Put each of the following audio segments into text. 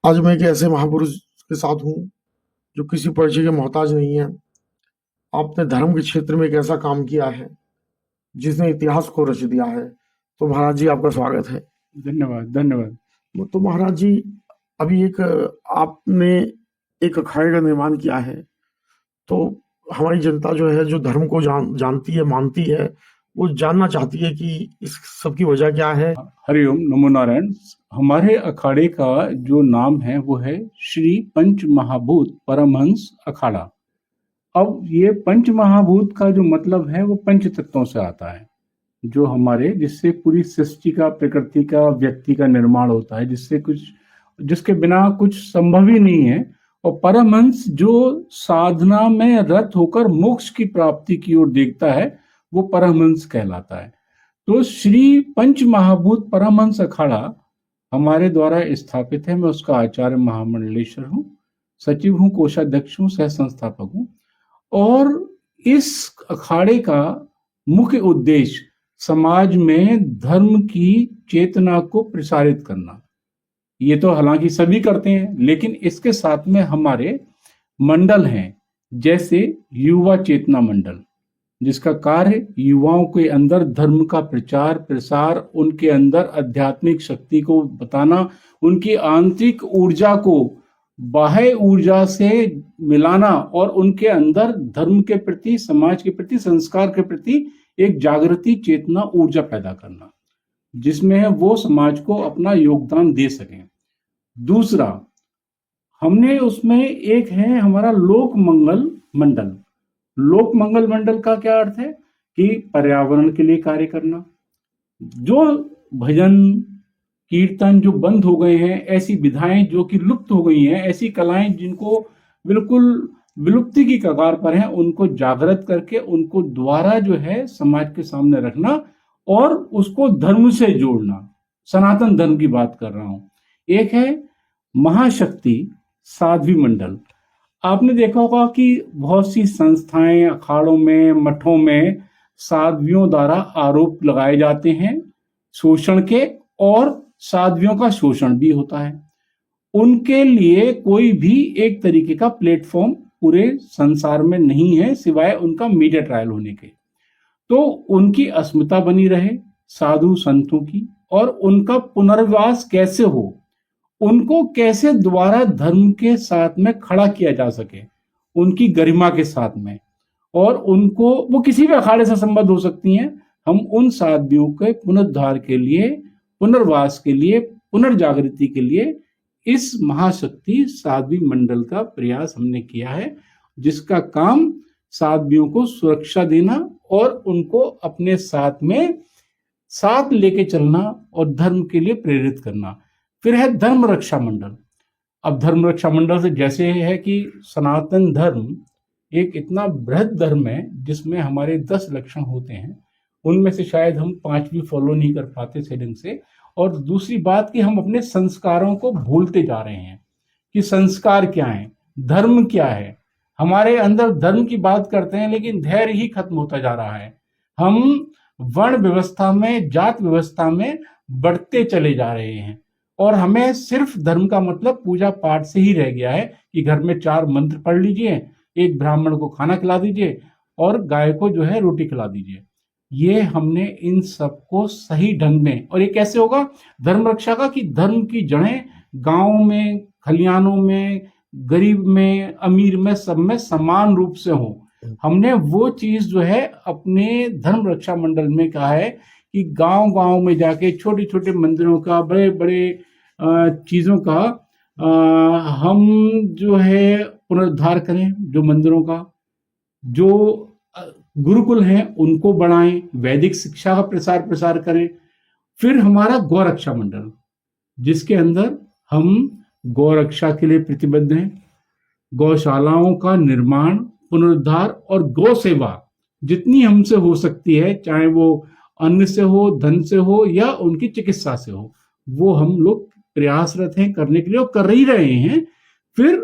आज मैं एक ऐसे महापुरुष के साथ हूँ जो किसी परिचय के मोहताज नहीं है। आपने धर्म के क्षेत्र में एक ऐसा काम किया है जिसने इतिहास को रच दिया है। तो महाराज जी आपका स्वागत है। धन्यवाद धन्यवाद। तो महाराज जी अभी एक आपने एक अखाड़े का निर्माण किया है। तो हमारी जनता जो है जो धर्म को जानती है मानती है वो जानना चाहती है कि इस सब की वजह क्या है। हरिओम नमो नारायण। हमारे अखाड़े का जो नाम है वो है श्री पंच महाभूत परमहंस अखाड़ा। अब ये पंच महाभूत का जो मतलब है वो पंच तत्वों से आता है, जो हमारे जिससे पूरी सृष्टि का, प्रकृति का, व्यक्ति का निर्माण होता है, जिसके बिना कुछ संभव ही नहीं है। और परमहंस जो साधना में रत होकर मोक्ष की प्राप्ति की ओर देखता है वो परमहंस कहलाता है। तो श्री पंच महाभूत परमहंस अखाड़ा हमारे द्वारा स्थापित है। मैं उसका आचार्य महामंडलेश्वर हूँ, सचिव हूँ, कोषाध्यक्ष हूँ, सह संस्थापक हूँ। और इस अखाड़े का मुख्य उद्देश्य समाज में धर्म की चेतना को प्रसारित करना। ये तो हालांकि सभी करते हैं, लेकिन इसके साथ में हमारे मंडल हैं, जैसे युवा चेतना मंडल, जिसका कार्य युवाओं के अंदर धर्म का प्रचार प्रसार, उनके अंदर आध्यात्मिक शक्ति को बताना, उनकी आंतरिक ऊर्जा को बाह्य ऊर्जा से मिलाना और उनके अंदर धर्म के प्रति, समाज के प्रति, संस्कार के प्रति एक जागृति चेतना ऊर्जा पैदा करना, जिसमें वो समाज को अपना योगदान दे सकें। दूसरा, हमने उसमें एक है हमारा लोक मंगल मंडल। लोक मंगल मंडल का क्या अर्थ है कि पर्यावरण के लिए कार्य करना। जो भजन कीर्तन जो बंद हो गए हैं, ऐसी विधाएं जो कि लुप्त हो गई हैं, ऐसी कलाएं जिनको बिल्कुल विलुप्ति की कगार पर हैं, उनको जागृत करके उनको द्वारा जो है समाज के सामने रखना और उसको धर्म से जोड़ना। सनातन धर्म की बात कर रहा हूं। एक है महाशक्ति साध्वी मंडल। आपने देखा होगा कि बहुत सी संस्थाएं, अखाड़ों में, मठों में साध्वियों द्वारा आरोप लगाए जाते हैं शोषण के, और साध्वियों का शोषण भी होता है। उनके लिए कोई भी एक तरीके का प्लेटफॉर्म पूरे संसार में नहीं है सिवाय उनका मीडिया ट्रायल होने के। तो उनकी अस्मिता बनी रहे साधु संतों की, और उनका पुनर्वास कैसे हो, उनको कैसे दोबारा धर्म के साथ में खड़ा किया जा सके, उनकी गरिमा के साथ में, और उनको वो किसी भी अखाड़े से संबद्ध हो सकती हैं। हम उन साधुओं के पुनरुद्धार के लिए, पुनर्वास के लिए, पुनर्जागृति के लिए इस महाशक्ति साध्वी मंडल का प्रयास हमने किया है, जिसका काम साध्वियों को सुरक्षा देना और उनको अपने साथ में साथ लेके चलना और धर्म के लिए प्रेरित करना। फिर है धर्म रक्षा मंडल। अब धर्म रक्षा मंडल से जैसे है कि सनातन धर्म एक इतना बृहद धर्म है जिसमें हमारे 10 लक्षण होते हैं, उनमें से शायद हम 5 भी फॉलो नहीं कर पाते सही ढंग से। और दूसरी बात कि हम अपने संस्कारों को भूलते जा रहे हैं कि संस्कार क्या है, धर्म क्या है। हमारे अंदर धर्म की बात करते हैं लेकिन धैर्य ही खत्म होता जा रहा है। हम वर्ण व्यवस्था में, जात व्यवस्था में बढ़ते चले जा रहे हैं, और हमें सिर्फ धर्म का मतलब पूजा पाठ से ही रह गया है कि घर में 4 मंत्र पढ़ लीजिए, एक ब्राह्मण को खाना खिला दीजिए और गाय को जो है रोटी खिला दीजिए। ये हमने इन सबको सही ढंग में, और ये कैसे होगा धर्म रक्षा का, कि धर्म की जड़ें गांव में, खलियानों में, गरीब में, अमीर में, सब में समान रूप से हो। हमने वो चीज जो है अपने धर्म रक्षा मंडल में कहा है कि गांव गांव में जाके छोटे छोटे मंदिरों का, बड़े बड़े चीजों का हम जो है पुनरुद्धार करें। जो मंदिरों का, जो गुरुकुल हैं उनको बढ़ाएं, वैदिक शिक्षा का प्रसार करें। फिर हमारा गौरक्षा मंडल, जिसके अंदर हम गौरक्षा के लिए प्रतिबद्ध हैं। गौशालाओं का निर्माण, पुनरुद्धार और गौ सेवा जितनी हमसे हो सकती है, चाहे वो अन्न से हो, धन से हो या उनकी चिकित्सा से हो, वो हम लोग प्रयासरत हैं करने के लिए और कर ही रहे हैं। फिर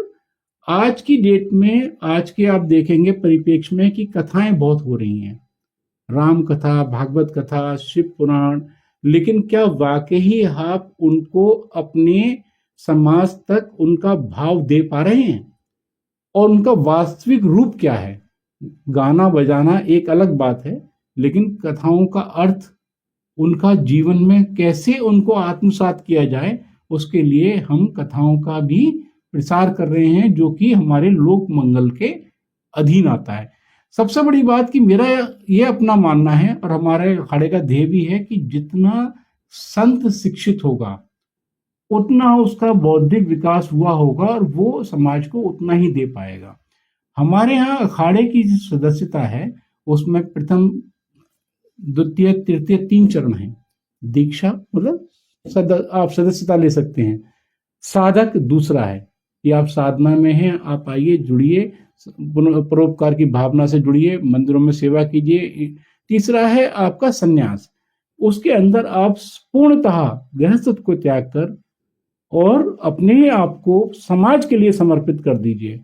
आज की डेट में, आज के आप देखेंगे परिप्रेक्ष्य में कि कथाएं बहुत हो रही हैं, राम कथा, भागवत कथा, शिव पुराण, लेकिन क्या वाकई ही आप उनको अपने समाज तक उनका भाव दे पा रहे हैं और उनका वास्तविक रूप क्या है। गाना बजाना एक अलग बात है, लेकिन कथाओं का अर्थ उनका जीवन में कैसे उनको आत्मसात किया जाए, उसके लिए हम कथाओं का भी प्रसार कर रहे हैं, जो कि हमारे लोक मंगल के अधीन आता है। सबसे बड़ी बात कि मेरा ये अपना मानना है और हमारे अखाड़े का ध्येय भी है कि जितना संत शिक्षित होगा उतना उसका बौद्धिक विकास हुआ होगा और वो समाज को उतना ही दे पाएगा। हमारे यहाँ अखाड़े की जो सदस्यता है उसमें प्रथम, द्वितीय, तृतीय 3 चरण हैं। दीक्षा मतलब आप सदस्यता ले सकते हैं। साधक दूसरा है कि आप साधना में हैं, आप आइए, जुड़िए, परोपकार की भावना से जुड़िए, मंदिरों में सेवा कीजिए। तीसरा है आपका संन्यास। उसके अंदर आप पूर्णतः गृहस्थ को त्याग कर और अपने आप को समाज के लिए समर्पित कर दीजिए।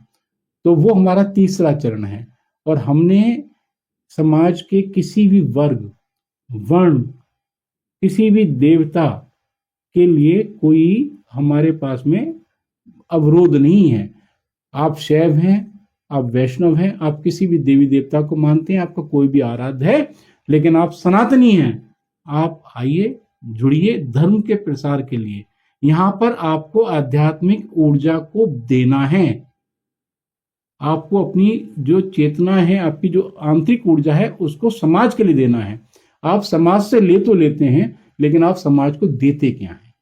तो वो हमारा तीसरा चरण है। और हमने समाज के किसी भी वर्ग, वर्ण, किसी भी देवता के लिए कोई हमारे पास में अवरोध नहीं है। आप शैव हैं, आप वैष्णव हैं, आप किसी भी देवी देवता को मानते हैं, आपका कोई भी आराध्य है, लेकिन आप सनातनी हैं, आप आइए, जुड़िए धर्म के प्रसार के लिए। यहां पर आपको आध्यात्मिक ऊर्जा को देना है। आपको अपनी जो चेतना है, आपकी जो आंतरिक ऊर्जा है, उसको समाज के लिए देना है। आप समाज से ले तो लेते हैं, लेकिन आप समाज को देते क्या हैं?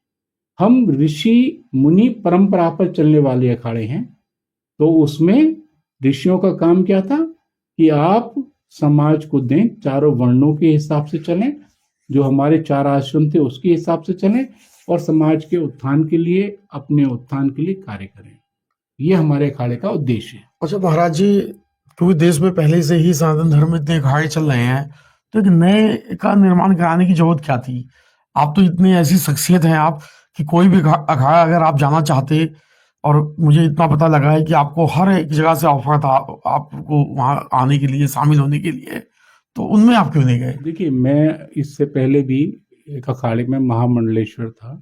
हम ऋषि मुनि परंपरा पर चलने वाले अखाड़े हैं, तो उसमें ऋषियों का काम क्या था कि आप समाज को दें, चारों वर्णों के हिसाब से चलें, जो हमारे 4 आश्रम थे उसके हिसाब से चलें और समाज के उत्थान के लिए, अपने उत्थान के लिए कार्य करें। ये हमारे अखाड़े का उद्देश्य है। अच्छा महाराज जी, क्योंकि देश में पहले से ही सनातन धर्म में इतने अखाड़े चल रहे हैं, तो एक नए का निर्माण कराने की जरूरत क्या थी? आप तो इतनी ऐसी शख्सियत हैं आप कि कोई भी अखाड़ा अगर आप जाना चाहते, और मुझे इतना पता लगा है कि आपको हर एक जगह से ऑफर था आपको वहां आने के लिए, शामिल होने के लिए, तो उनमें आप क्यों नहीं गए? देखिए, मैं इससे पहले भी एक अखाड़े में महामंडलेश्वर था।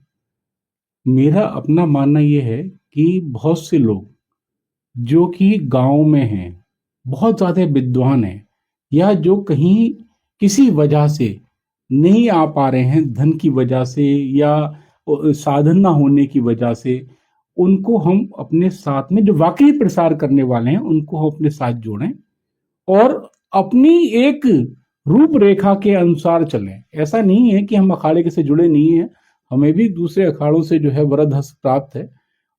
मेरा अपना मानना यह है कि बहुत से लोग जो कि गांव में हैं, बहुत ज्यादा विद्वान हैं, या जो कहीं किसी वजह से नहीं आ पा रहे हैं, धन की वजह से या साधन ना होने की वजह से, उनको हम अपने साथ में, जो वाकई प्रसार करने वाले हैं, उनको हम अपने साथ जोड़ें और अपनी एक रूपरेखा के अनुसार चलें। ऐसा नहीं है कि हम अखाड़े के से जुड़े नहीं हैं, हमें भी दूसरे अखाड़ों से जो है वरद हस्त प्राप्त है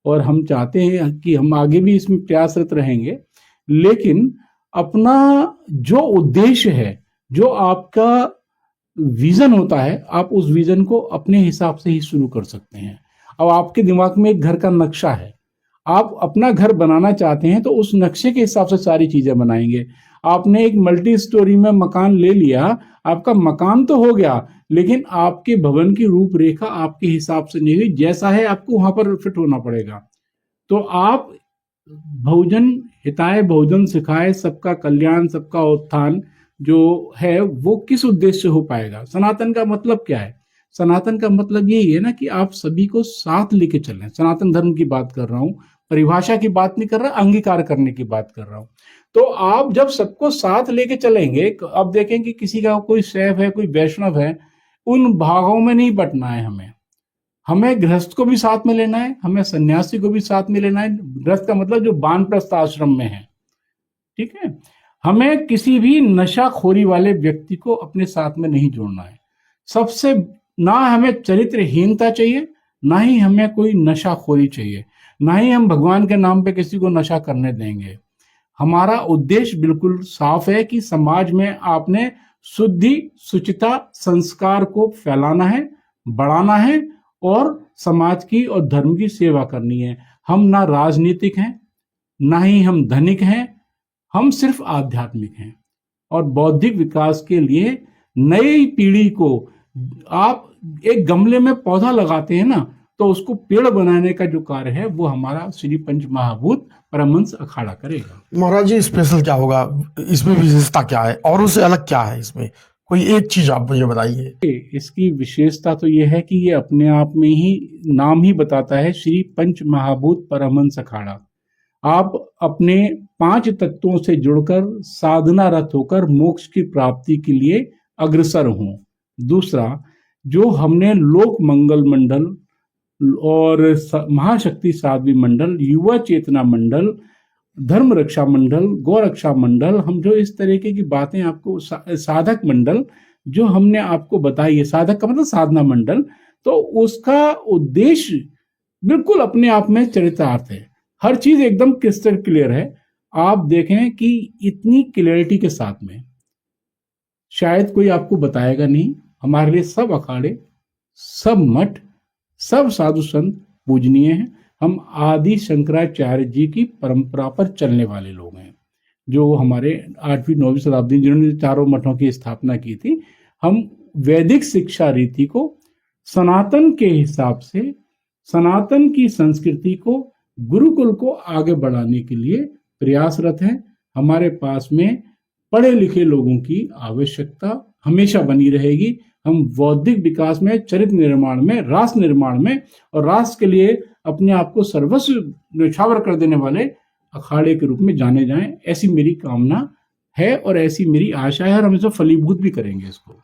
और हम चाहते हैं कि हम आगे भी इसमें प्रयासरत रहेंगे। लेकिन अपना जो उद्देश्य है, जो आपका विजन होता है, आप उस विजन को अपने हिसाब से ही शुरू कर सकते हैं। अब आपके दिमाग में एक घर का नक्शा है, आप अपना घर बनाना चाहते हैं, तो उस नक्शे के हिसाब से सारी चीजें बनाएंगे। आपने एक मल्टी स्टोरी में मकान ले लिया, आपका मकान तो हो गया, लेकिन आपके भवन की रूपरेखा आपके हिसाब से नहीं हुई, जैसा है आपको वहां पर फिट होना पड़ेगा। तो आप बहुजन हिताय बहुजन सिखाए, सबका कल्याण सबका उत्थान जो है वो किस उद्देश्य से हो पाएगा? सनातन का मतलब क्या है? सनातन का मतलब यही है ना कि आप सभी को साथ लेके चलें। सनातन धर्म की बात कर रहा हूं, परिभाषा की बात नहीं कर रहा, अंगीकार करने की बात कर रहा हूं। तो आप जब सबको साथ लेके चलेंगे, अब देखें कि किसी का कोई शैव है, कोई वैष्णव है, उन भागों में नहीं बंटना है। हमें गृहस्थ को भी साथ में लेना है, हमें सन्यासी को भी साथ में लेना है। गृहस्थ का मतलब जो वानप्रस्थ आश्रम में है, ठीक है। हमें किसी भी नशाखोरी वाले व्यक्ति को अपने साथ में नहीं जोड़ना है। सबसे ना हमें चरित्रहीनता चाहिए, ना ही हमें कोई नशाखोरी चाहिए, ना ही हम भगवान के नाम पे किसी को नशा करने देंगे। हमारा उद्देश्य बिल्कुल साफ है कि समाज में आपने शुद्धि, शुचिता, संस्कार को फैलाना है, बढ़ाना है और समाज की और धर्म की सेवा करनी है। हम ना राजनीतिक हैं, ना ही हम धनिक हैं, हम सिर्फ आध्यात्मिक हैं। और बौद्धिक विकास के लिए नई पीढ़ी को, आप एक गमले में पौधा लगाते हैं ना, तो उसको पेड़ बनाने का जो कार्य है वो हमारा श्री पंच महाभूत परमहंस अखाड़ा करेगा। महाराज जी, स्पेशल क्या होगा इसमें? विशेषता क्या है और उससे अलग क्या है इसमें? कोई एक चीज आप मुझे बताइए। इसकी विशेषता तो यह है कि ये अपने आप में ही नाम ही बताता है, श्री पंच महाभूत परमहंस अखाड़ा। आप अपने 5 तत्वों से जुड़कर साधना रत होकर मोक्ष की प्राप्ति के लिए अग्रसर हों। दूसरा, जो हमने लोक मंगल मंडल और महाशक्ति साध्वी मंडल, युवा चेतना मंडल, धर्म रक्षा मंडल, गौ रक्षा मंडल, हम जो इस तरीके की बातें आपको साधक मंडल जो हमने आपको बताई है, साधक का मतलब साधना मंडल, तो उसका उद्देश्य बिल्कुल अपने आप में चरितार्थ है। हर चीज एकदम क्रिस्टल क्लियर है। आप देखें कि इतनी क्लियरिटी के साथ में शायद कोई आपको बताएगा नहीं। हमारे लिए सब अखाड़े, सब मठ, सब साधु संत पूजनीय हैं। हम आदि शंकराचार्य जी की परंपरा पर चलने वाले लोग हैं, जो हमारे 8वीं 9वीं शताब्दी जिन्होंने चारों मठों की स्थापना की थी। हम वैदिक शिक्षा रीति को सनातन के हिसाब से, सनातन की संस्कृति को, गुरुकुल को आगे बढ़ाने के लिए प्रयासरत हैं। हमारे पास में पढ़े लिखे लोगों की आवश्यकता हमेशा बनी रहेगी। हम बौद्धिक विकास में, चरित्र निर्माण में, राष्ट्र निर्माण में और राष्ट्र के लिए अपने आप को सर्वस्व न्यौछावर कर देने वाले अखाड़े के रूप में जाने जाएं, ऐसी मेरी कामना है और ऐसी मेरी आशा है, और हम इसे फलीभूत भी करेंगे इसको।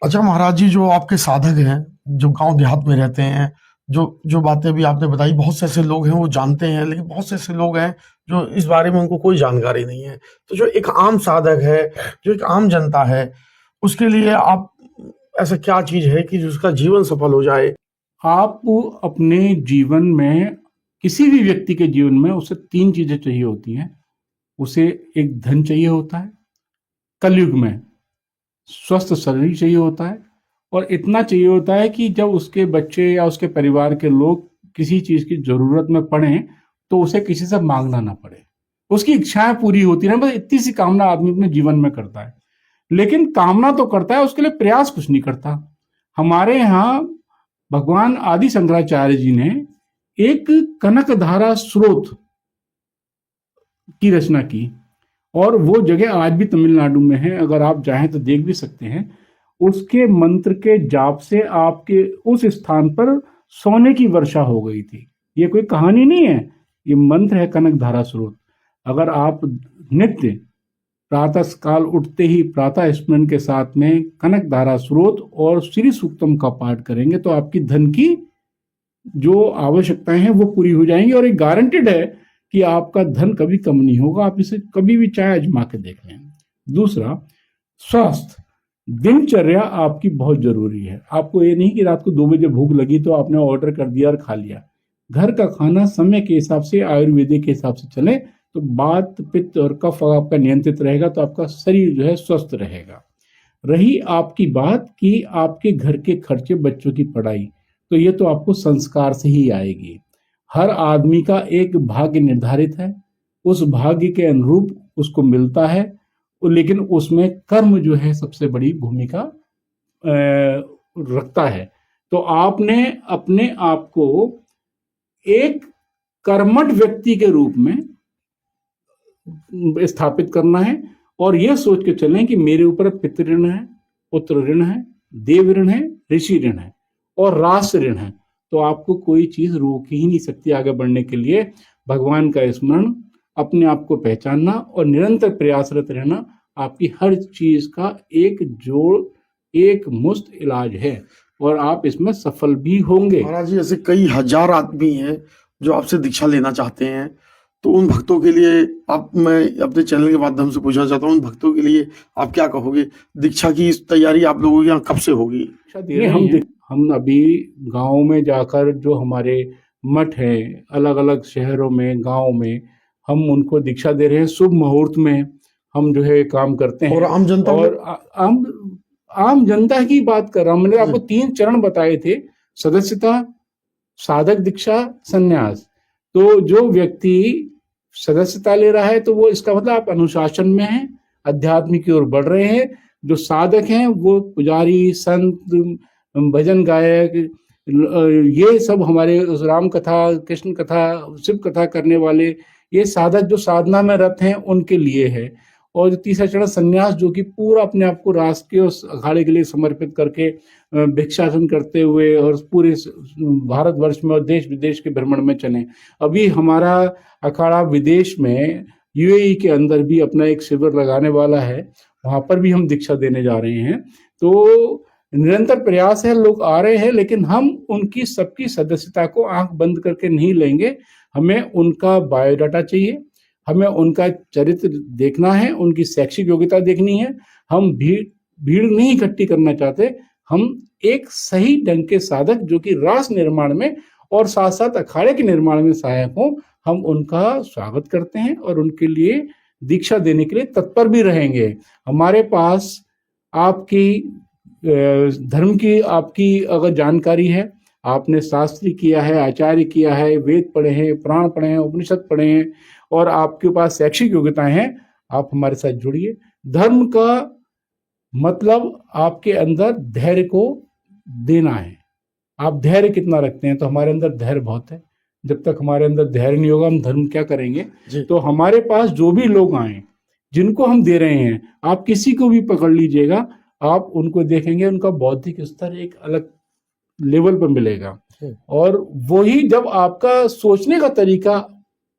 अच्छा महाराज जी, जो आपके साधक हैं, जो गांव देहात में रहते हैं, जो बातें भी आपने बताई, बहुत से ऐसे लोग हैं वो जानते हैं, लेकिन बहुत से ऐसे लोग हैं जो इस बारे में उनको कोई जानकारी नहीं है। तो जो एक आम साधक है, जो एक आम जनता है, उसके लिए आप ऐसा क्या चीज है कि जिसका जीवन सफल हो जाए? आप अपने जीवन में, किसी भी व्यक्ति के जीवन में उसे 3 चीजें चाहिए होती हैं। उसे एक धन चाहिए होता है, कलयुग में स्वस्थ शरीर चाहिए होता है, और इतना चाहिए होता है कि जब उसके बच्चे या उसके परिवार के लोग किसी चीज की जरूरत में पड़े तो उसे किसी से मांगना ना पड़े, उसकी इच्छाएं पूरी होती रहे। बस इतनी सी कामना आदमी अपने जीवन में करता है, लेकिन कामना तो करता है, उसके लिए प्रयास कुछ नहीं करता। हमारे यहाँ भगवान आदि शंकराचार्य जी ने एक कनकधारा स्रोत की रचना की, और वो जगह आज भी तमिलनाडु में है। अगर आप चाहें तो देख भी सकते हैं। उसके मंत्र के जाप से आपके उस स्थान पर सोने की वर्षा हो गई थी। ये कोई कहानी नहीं है, ये मंत्र है, कनकधारा स्रोत। अगर आप नित्य प्रातः काल उठते ही प्रातः स्मरण के साथ में कनकधारा स्रोत और श्री सूक्तम का पाठ करेंगे तो आपकी धन की जो आवश्यकताएं हैं वो पूरी हो जाएंगी, और एक गारंटेड है कि आपका धन कभी कम नहीं होगा। आप इसे कभी भी चाहे आजमा के देख लें। दूसरा, स्वास्थ्य, दिनचर्या आपकी बहुत जरूरी है। आपको ये नहीं कि रात को 2 बजे भूख लगी तो आपने ऑर्डर कर दिया और खा लिया। घर का खाना समय के हिसाब से, आयुर्वेदिक के हिसाब से चले तो वात, पित्त और कफ आपका नियंत्रित रहेगा, तो आपका शरीर जो है स्वस्थ रहेगा। रही आपकी बात कि आपके घर के खर्चे, बच्चों की पढ़ाई, तो ये तो आपको संस्कार से ही आएगी। हर आदमी का एक भाग्य निर्धारित है, उस भाग्य के अनुरूप उसको मिलता है, लेकिन उसमें कर्म जो है सबसे बड़ी भूमिका रखता है। तो आपने अपने आप को एक कर्मठ व्यक्ति के रूप में स्थापित करना है, और यह सोच के चलें कि मेरे ऊपर पितृ ऋण है, पुत्र ऋण है, देव ऋण है, ऋषि ऋण है और राष्ट्र ऋण है। तो आपको कोई चीज रोक ही नहीं सकती आगे बढ़ने के लिए। भगवान का स्मरण, अपने आप को पहचानना और निरंतर प्रयासरत रहना आपकी हर चीज का एक जोड़, एक मुश्त इलाज है, और आप इसमें सफल भी होंगे। महाराज जी, ऐसे कई हजार आदमी हैं जो आपसे दीक्षा लेना चाहते हैं, तो उन भक्तों के लिए मैं अपने चैनल के माध्यम से पूछना चाहता हूँ, उन भक्तों के लिए आप क्या कहोगे? दीक्षा की तैयारी आप लोगों के यहाँ कब से होगी? हम अभी गाँव में जाकर जो हमारे मठ हैं, अलग अलग शहरों में, गाँव में, हम उनको दीक्षा दे रहे हैं। शुभ मुहूर्त में हम जो है काम करते हैं। और आम जनता, और आम जनता की बात कर रहा हूँ। मैंने आपको 3 चरण बताए थे, सदस्यता, साधक दीक्षा, संन्यास। तो जो व्यक्ति सदस्यता ले रहा है तो वो, इसका मतलब आप अनुशासन में हैं, अध्यात्म की ओर बढ़ रहे हैं। जो साधक हैं वो पुजारी, संत, भजन गायक, ये सब हमारे राम कथा, कृष्ण कथा, शिव कथा करने वाले, ये साधक जो साधना में रत हैं उनके लिए है। और जो तीसरा चरण संन्यास, जो कि पूरा अपने आप को राष्ट्र के उस अखाड़े के लिए समर्पित करके भिक्षाटन करते हुए और पूरे भारतवर्ष में और देश विदेश के भ्रमण में चले। अभी हमारा अखाड़ा विदेश में यूएई के अंदर भी अपना एक शिविर लगाने वाला है, वहां पर भी हम दीक्षा देने जा रहे हैं। तो निरंतर प्रयास है, लोग आ रहे हैं, लेकिन हम उनकी सबकी सदस्यता को आंख बंद करके नहीं लेंगे। हमें उनका बायोडाटा चाहिए, हमें उनका चरित्र देखना है, उनकी शैक्षिक योग्यता देखनी है। हम भीड़ नहीं इकट्ठी करना चाहते, हम एक सही ढंग के साधक जो कि राष्ट्र निर्माण में और साथ साथ अखाड़े के निर्माण में सहायक हों, हम उनका स्वागत करते हैं और उनके लिए दीक्षा देने के लिए तत्पर भी रहेंगे। हमारे पास आपकी धर्म की आपकी अगर जानकारी है, आपने शास्त्री किया है, आचार्य किया है, वेद पढ़े हैं, पुराण पढ़े हैं, उपनिषद पढ़े हैं और आपके पास शैक्षिक योग्यताएं हैं, आप हमारे साथ जुड़िए। धर्म का मतलब आपके अंदर धैर्य को देना है। आप धैर्य कितना रखते हैं? तो हमारे अंदर धैर्य बहुत है। जब तक हमारे अंदर धैर्य नहीं होगा, हम धर्म क्या करेंगे? तो हमारे पास जो भी लोग आए, जिनको हम दे रहे हैं, आप किसी को भी पकड़ लीजिएगा, आप उनको देखेंगे, उनका बौद्धिक स्तर एक अलग लेवल पर मिलेगा। और वही जब आपका सोचने का तरीका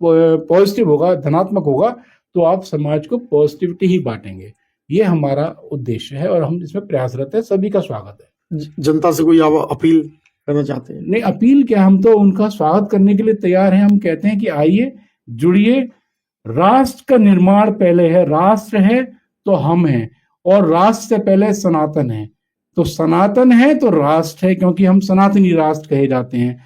पॉजिटिव होगा, धनात्मक होगा, तो आप समाज को पॉजिटिविटी ही बांटेंगे। ये हमारा उद्देश्य है और हम इसमें प्रयासरत है। सभी का स्वागत है। जनता से कोई आप अपील करना चाहते हैं? नहीं, अपील क्या, हम तो उनका स्वागत करने के लिए तैयार हैं। हम कहते हैं कि आइए, जुड़िए। राष्ट्र का निर्माण पहले है, राष्ट्र है तो हम हैं, और राष्ट्र से पहले सनातन है। तो सनातन है तो राष्ट्र है, क्योंकि हम सनातनी राष्ट्र कहे जाते हैं।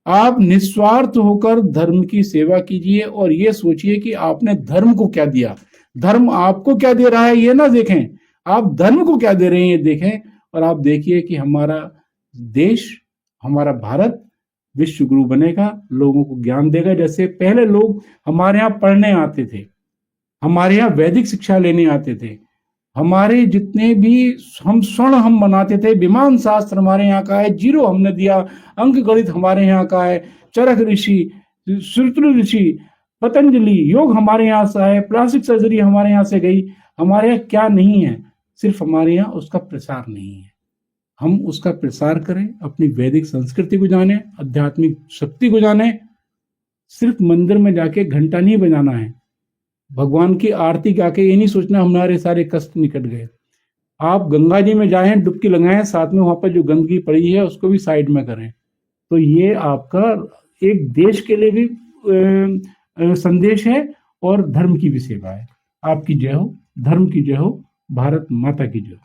आप निस्वार्थ होकर धर्म की सेवा कीजिए और ये सोचिए कि आपने धर्म को क्या दिया, धर्म आपको क्या दे रहा है ये ना देखें, आप धर्म को क्या दे रहे हैं ये देखें। और आप देखिए कि हमारा देश, हमारा भारत विश्व गुरु बनेगा, लोगों को ज्ञान देगा। जैसे पहले लोग हमारे यहाँ पढ़ने आते थे, हमारे यहाँ वैदिक शिक्षा लेने आते थे, हमारे जितने भी हम स्वर्ण हम बनाते थे, विमान शास्त्र हमारे यहाँ का है, जीरो हमने दिया, अंक गणित हमारे यहाँ का है, चरक ऋषि, श्रुतु ऋषि, पतंजलि, योग हमारे यहाँ से है, प्लास्टिक सर्जरी हमारे यहाँ से गई। हमारे यहाँ क्या नहीं है? सिर्फ हमारे यहाँ उसका प्रसार नहीं है। हम उसका प्रसार करें, अपनी वैदिक संस्कृति को जाने, आध्यात्मिक शक्ति को जाने। सिर्फ मंदिर में जाके घंटा नहीं बजाना है, भगवान की आरती गा के ये नहीं सोचना हमारे सारे कष्ट निकट गए। आप गंगा जी में जाएं, डुबकी लगाएं, साथ में वहां पर जो गंदगी पड़ी है उसको भी साइड में करें। तो ये आपका एक देश के लिए भी संदेश है और धर्म की भी सेवा है। आपकी जय हो, धर्म की जय हो, भारत माता की जय हो।